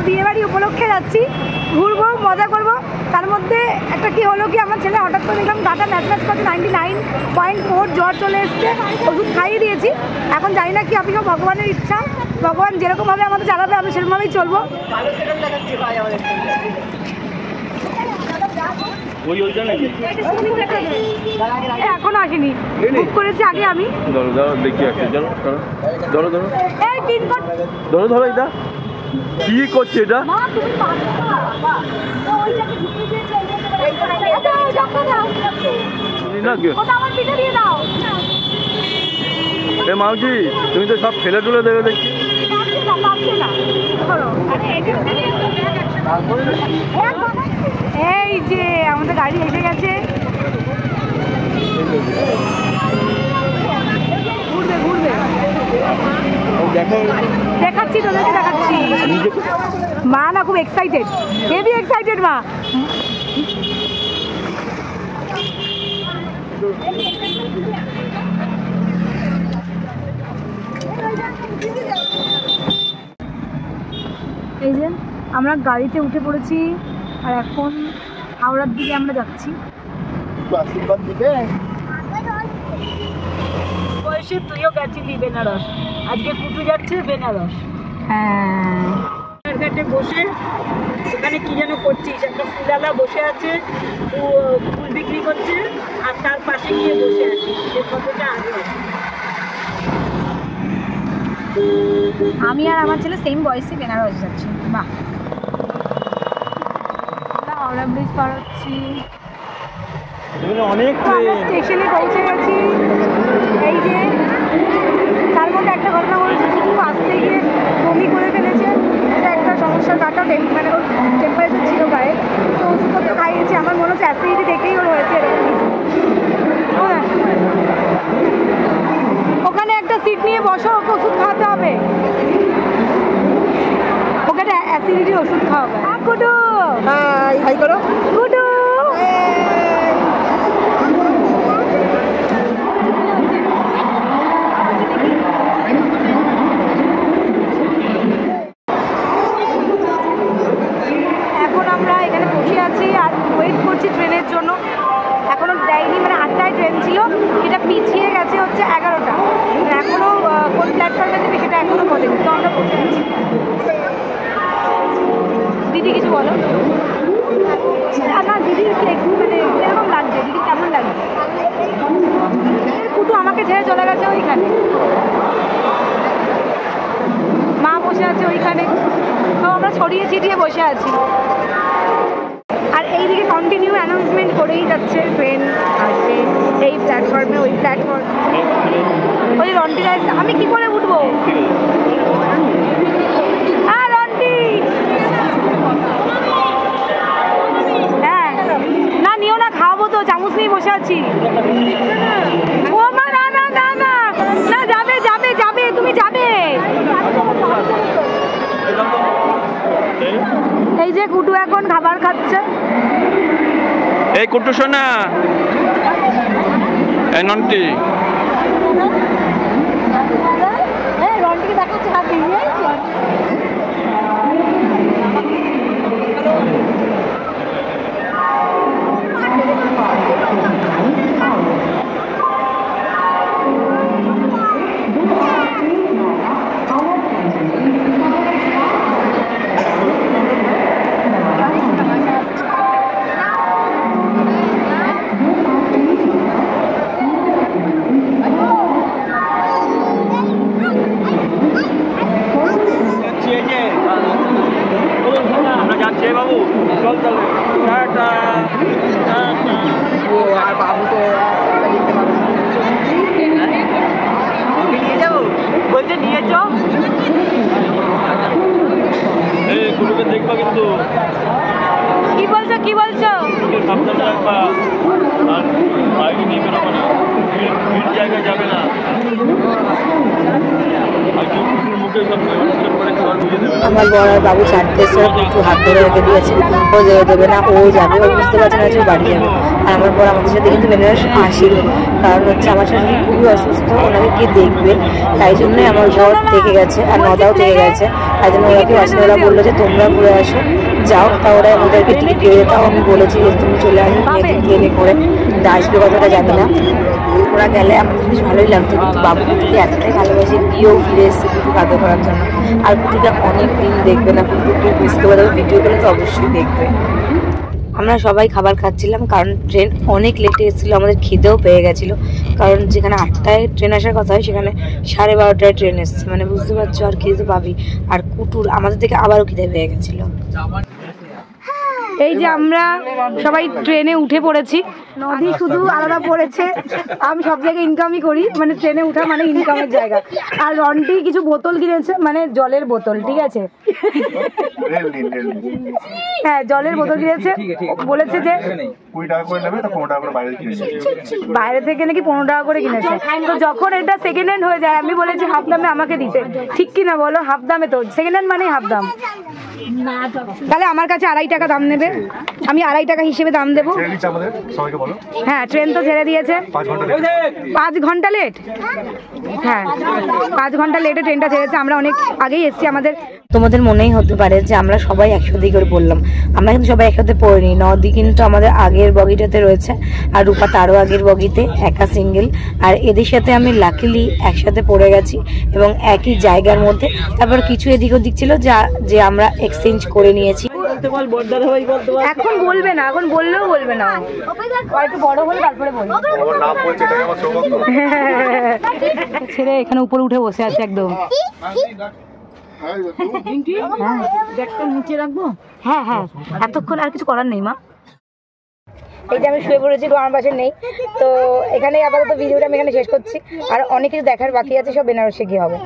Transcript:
বিয়েবাড়ি উপলক্ষে যাচ্ছি, ঘুরবো, মজা করবো। তার মধ্যে একটা কি হলো কি, আমার ছেলে হঠাৎ করে দেখলাম গাটা ম্যাচ ম্যাচ করছে, 99.4 জ্বর চলে এসছে। ওষুধ খাইয়ে দিয়েছি। এখন জানি না কি আপনি, ভগবানের ইচ্ছা, ভগবান যেরকমভাবে আমাদের চালাবে আমি সেরকমভাবেই চলবো। এখনো আসেনি, বুক করেছি আগে আমি। ধরো এটা কি করছে এটা? মাউজি তুমি তো সব ফেলে তুলে দেবে দেখছি। এই যে আমাদের গাড়ি এসে গেছে, ঘুরবে ঘুরবে। দেখাচ্ছি তোদেরকে, দেখাচ্ছি। মা না খুব এক্সাইটেড, হেভি এক্সাইটেড মা। এই যে আমরা গাড়িতে উঠে পড়েছি আর এখন হাওড়ার দিকে আমরা যাচ্ছি। বয়সে তুইও গেছিলি বেনারস, আজকে কুটু যাচ্ছে বেনারস। হ্যাঁ, ঘাটে বসে ওখানে কি যেন করছিস, একটা ফুলালা বসে আছে, ফুল বিক্রি করছে আর তার পাশে গিয়ে বসে আছে। সে কতটা আগে, আমি আর আমার ছেলে সেম বয়সে বেনারস যাচ্ছি। বাহ, হাওড়া ব্রিজ পার হচ্ছি, অনেক স্টেশনে পৌঁছে গেছি। এই যে তার মধ্যে একটা ঘটনা বলেছে, শুধু আসতে গিয়ে বমি করে ফেলেছে। এটা একটা সমস্যার কাটা, মানে ওর টেম্পারেচার ছিল গায়ে, তো ওষুধপত্র খাইয়েছি। আমার মনে হচ্ছে অ্যাসিডিটি দেখেই ওর হয়েছে এরকম কিছু। হ্যাঁ, ওখানে একটা সিট নিয়ে বসো, ওকে ওষুধ খাওয়াতে হবে, ওকে অ্যাসিডিটির ওষুধ খাওয়াবে। গুডু হাই করো, গুডু। এখন আমরা এখানে বসে আছি আর ওয়েট করছি ট্রেনের জন্য। এখনো দেয়নি, মানে 8টায় ট্রেন ছিল, সেটা পিছিয়ে গেছে হচ্ছে 11টা। এখনো কোন প্ল্যাটফর্মে দেবে সেটা এখনো বলেনি, তো আমরা বসে আছি। দিদি কিছু বলো না, দিদির মানে এরকম লাগছে, দিদি কেমন লাগছে? কুটু আমাকে ছেড়ে চলে গেছে ওইখানে, মা বসে আছে ওইখানে, তো আমরা ছড়িয়ে ছিটিয়ে বসে আছি। আর এইদিকে কন্টিনিউ অ্যানাউন্সমেন্ট করেই যাচ্ছে, ট্রেন আসবে এই প্ল্যাটফর্মে, ওই প্ল্যাটফর্ম, ওই রন্টিরা। আমি কি করে উঠবো? রন্টি, হ্যাঁ না নিও না, খাওয়াবো তো, চামচ নিয়ে বসে আছি। ও মা, না না না না না, যাবে যাবে যাবে, তুমি যাবে। এই যে কুটু এখন খাবার খাচ্ছে। এই কুটু সোনা, এই নন্টি, রন্টিকে দেখাচ্ছে হাত দিয়ে। দেখবা কিন্তু কি বলছো, কি বলছো? সাবধানে রাখবা, আর বাইরে নিয়ে বেরোবে না, ভিড় জায়গায় যাবে না, আর কেউ মুখে সব করে খাবার বুঝে দেবে। আমার বড় আর বাবু চারটে এসে একটু হাত ধরে রেখে দিয়েছে, ও যেতে দেবে না, ও যাবে, ও বুঝতে পারছে না যে ও বাড়ি যাবে। আর আমার বড় আমাদের সাথে কিন্তু মেনে আসেনি, কারণ হচ্ছে আমার শাশুড়ি খুবই অসুস্থ, ওনাকে কে দেখবে, তাই জন্যই আমার বর থেকে গেছে আর নদাও থেকে গেছে। তাই জন্য ওরা কেউ আসলে ওরা বললো যে তোমরা ঘুরে আসো, যাও। তা ওরা আমাদেরকে টিকিট দিয়ে তাও আমি বলেছি যে তুমি চলে আসো, ট্রেনে করে আসবে, কতটা জানি না। ওরা গেলে আমাদের বেশ ভালোই লাগতো, কিন্তু বাবু কুটিকে এতটাই ভালোবাসে, বিয়েও ফিরে এসেছে কুটু কাঁদো করার জন্য। আর কুটিকে অনেক দিন দেখবে না, কুটু বুঝতে পারবে, ভিডিও করে তো অবশ্যই দেখবে। আমরা সবাই খাবার খাচ্ছিলাম, কারণ ট্রেন অনেক লেটে এসেছিলো, আমাদের খিদেও পেয়ে গেছিলো, কারণ যেখানে 8টায় ট্রেন আসার কথা হয় সেখানে 12:30টায় ট্রেন এসছে, মানে বুঝতে পারছো, আর খিদে তো পাবি। আর কুটুর আমাদের থেকে আবারও খিদে পেয়ে গেছিলো। এই যে আমরা সবাই ট্রেনে উঠে পড়েছি, নদী শুধু আলাদা পড়েছে, আমি সব জায়গায় ইনকামই করি, মানে ট্রেনে উঠা মানে ইনকামের জায়গা। আর রন্টি কিছু বোতল কিনেছে, মানে জলের বোতল, ঠিক আছে, হ্যাঁ জলের বোতল কিনেছে, বলেছে যে 20 টাকা করে নেবে, তো 15 টাকা করে বাইরে কিনেছে, বাইরে থেকে নাকি 15 টাকা করে কিনেছে। তো যখন এটা সেকেন্ড হ্যান্ড হয়ে যায়, আমি বলেছি হাফ দামে আমাকে দিতে, ঠিক কি না বলো, হাফ দামে, তো সেকেন্ড হ্যান্ড মানে হাফ দাম, তাহলে আমার কাছে 2.5 টাকা দাম নেবে, আমি 2.5 টাকা হিসেবে দাম দেবো। হ্যাঁ ট্রেন তো ছেড়ে দিয়েছে, 5 ঘন্টা লেট, হ্যাঁ 5 ঘন্টা লেটে ট্রেনটা ছেড়েছে, আমরা অনেক আগেই এসেছি। আমাদের তোমাদের মনেই হতে পারে যে আমরা সবাই একসাথে করে বললাম, আমরা কিন্তু সবাই একসাথে পড়িনি, নদী কিন্তু আমাদের আগের বগিটাতে রয়েছে, আর রূপা তারও আগের বগিতে একা সিঙ্গেল, আর এদের সাথে আমি লাকিলি একসাথে পড়ে গেছি এবং একই জায়গার মধ্যে। তারপর কিছু এদিক ওদিক ছিল যা যে আমরা এক্সচেঞ্জ করে নিয়েছি। এখন বলবে না, এখন বললেও বলবে না, একটু বড় হলে তারপরে বলবে। ছেড়ে এখানে উপরে উঠে বসে আছে একদম, নিচে রাখবো, হ্যাঁ হ্যাঁ এতক্ষণ আর কিছু করার নেই মা। এই যে আমি শুয়ে পড়েছি, আমার পাশে নেই, তো এখানে আপাতত ভিডিওটা আমি এখানে শেষ করছি, আর অনেক কিছু দেখার বাকি আছে, সব বেনারসে গিয়ে হবে।